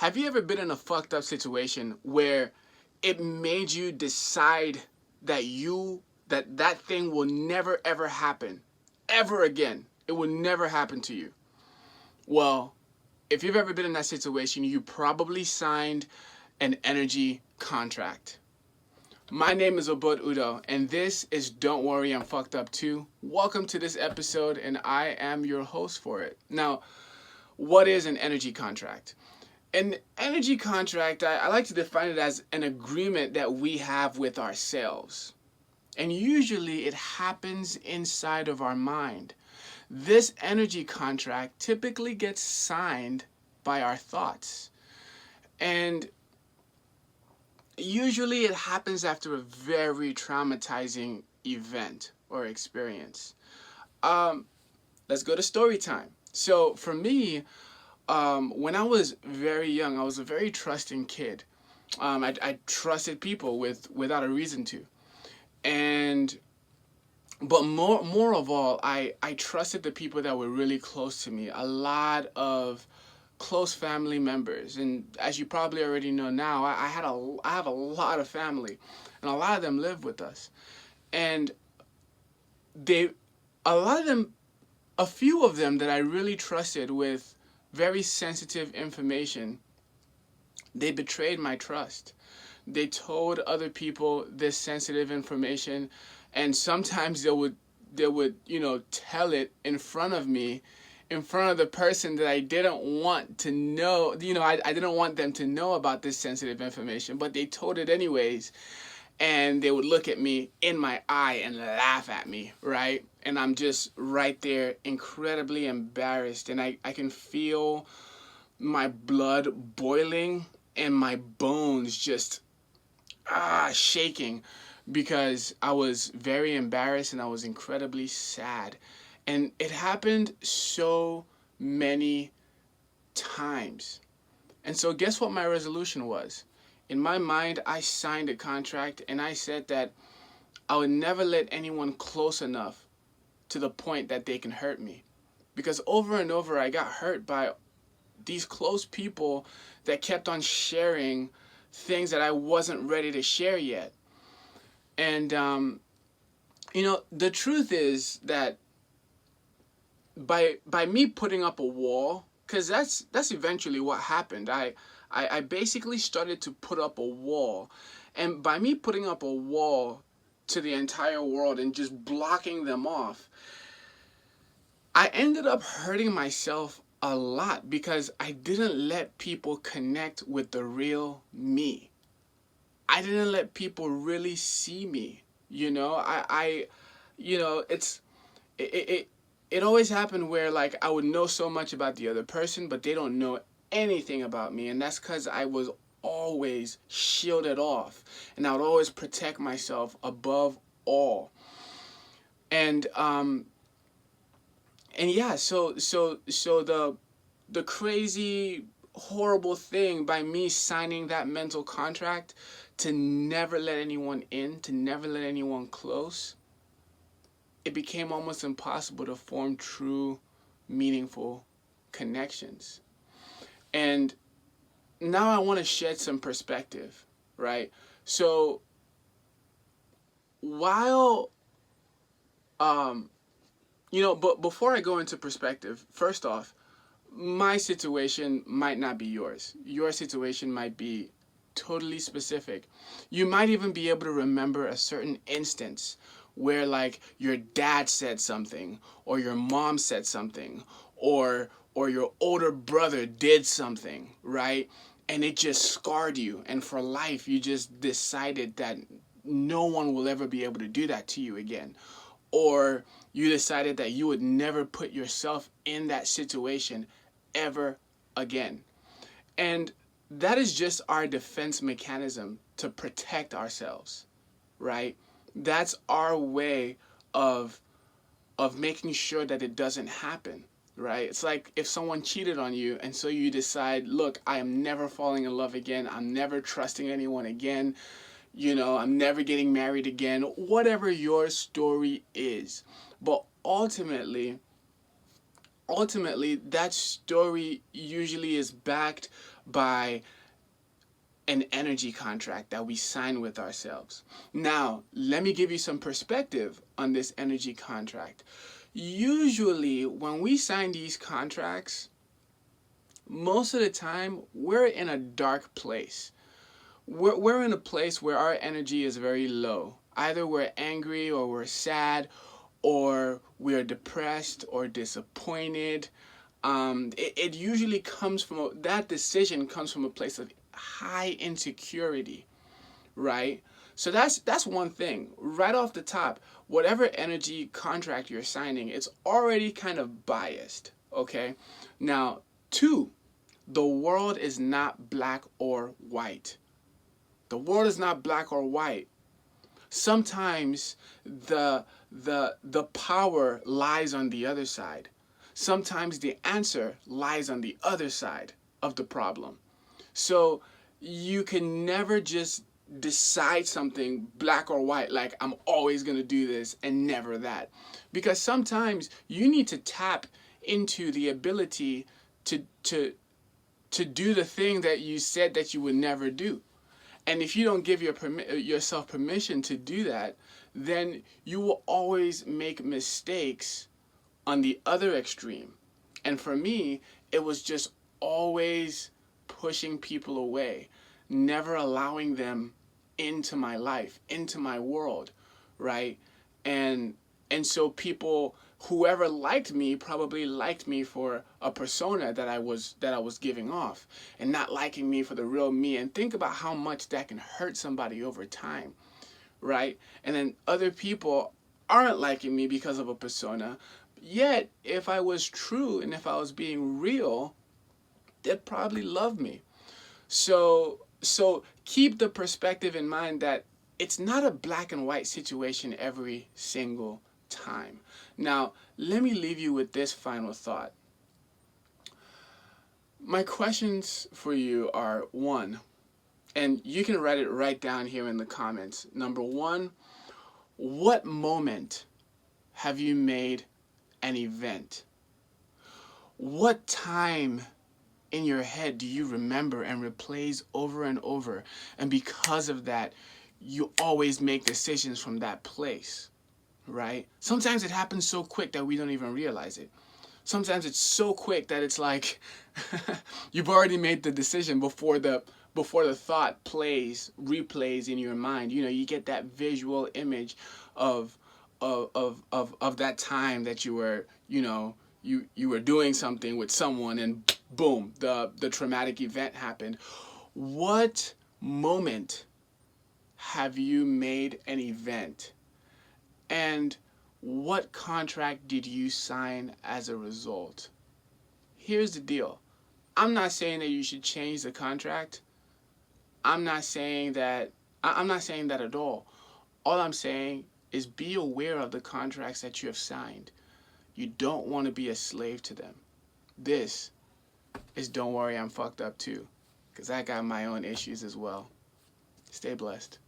Have you ever been in a fucked up situation where it made you decide that that thing will never ever happen ever again? It will never happen to you. Well, if you've ever been in that situation, you probably signed an energy contract. My name is Obud Udo, and this is Don't Worry, I'm Fucked Up Too. Welcome to this episode, and I am your host for it. Now, what is an energy contract? An energy contract, I like to define it as an agreement that we have with ourselves. And usually it happens inside of our mind. This energy contract typically gets signed by our thoughts. And usually it happens after a very traumatizing event or experience. Um, let's go to story time. So for me, when I was very young, I was a very trusting kid. I trusted people without a reason to, and but more of all, I trusted the people that were really close to me. A lot of close family members, and as you probably already know now, I have a lot of family, and a lot of them live with us, and they a lot of them a few of them that I really trusted with very sensitive information, they betrayed my trust. They told other people this sensitive information, and sometimes they would tell it in front of me, in front of the person that I didn't want to know. I didn't want them to know about this sensitive information, but they told it anyways, and they would look at me in my eye and laugh at me, right? And I'm just right there, incredibly embarrassed, and I can feel my blood boiling and my bones just shaking because I was very embarrassed and I was incredibly sad. And it happened so many times. And so, guess what my resolution was? In my mind, I signed a contract and I said that I would never let anyone close enough to the point that they can hurt me. Because over and over, I got hurt by these close people that kept on sharing things that I wasn't ready to share yet. And, the truth is that by me putting up a wall, because that's eventually what happened. I basically started to put up a wall, and by me putting up a wall to the entire world and just blocking them off, I ended up hurting myself a lot because I didn't let people connect with the real me. I didn't let people really see me. It's it it always happened where like I would know so much about the other person, but they don't know anything about me, and that's because I was always shielded off, and I would always protect myself above all. And yeah, so the crazy horrible thing by me signing that mental contract to never let anyone in, to never let anyone close, it became almost impossible to form true, meaningful connections. And now I want to shed some perspective, right? So while, um, but before I go into perspective, first off, my situation might not be yours. Your situation might be totally specific. You might even be able to remember a certain instance where like your dad said something or your mom said something or your older brother did something, right? And it just scarred you, and for life you just decided that no one will ever be able to do that to you again. Or you decided that you would never put yourself in that situation ever again. And that is just our defense mechanism to protect ourselves, right? That's our way of making sure that it doesn't happen, right? It's like if someone cheated on you and so you decide, look, I am never falling in love again. I'm never trusting anyone again. I'm never getting married again. Whatever your story is. But ultimately that story usually is backed by an energy contract that we sign with ourselves. Now, let me give you some perspective on this energy contract. Usually, when we sign these contracts, most of the time we're in a dark place. We're in a place where our energy is very low. Either we're angry or we're sad or we're depressed or disappointed. It usually comes from that decision comes from a place of high insecurity, right? So that's one thing right off the top. Whatever energy contract you're signing, it's already kind of biased. Okay, now two, the world is not black or white. The world is not black or white. Sometimes the power lies on the other side. Sometimes the answer lies on the other side of the problem. So you can never just decide something black or white, like I'm always going to do this and never that. Because sometimes you need to tap into the ability to do the thing that you said that you would never do. And if you don't give yourself permission to do that, then you will always make mistakes on the other extreme. And for me, it was just always pushing people away, never allowing them into my life, into my world, right? And so people, whoever liked me probably liked me for a persona that I was giving off, and not liking me for the real me. And think about how much that can hurt somebody over time, right? And then other people aren't liking me because of a persona. Yet, if I was true and if I was being real, they'd probably love me. So keep the perspective in mind that it's not a black and white situation every single time. Now, let me leave you with this final thought. My questions for you are: one, and you can write it right down here in the comments. Number one, what moment have you made an event? What time in your head do you remember and replays over and over? And because of that, you always make decisions from that place, right? Sometimes it happens so quick that we don't even realize it. Sometimes it's so quick that it's like you've already made the decision before the thought replays in your mind. You know, you get that visual image of that time that you were, you know, you were doing something with someone, and boom, the traumatic event happened. What moment have you made an event? And what contract did you sign as a result? Here's the deal. I'm not saying that you should change the contract. I'm not saying that at all. All I'm saying is be aware of the contracts that you have signed. You don't want to be a slave to them. This is Don't Worry, I'm Fucked Up Too, because I got my own issues as well. Stay blessed.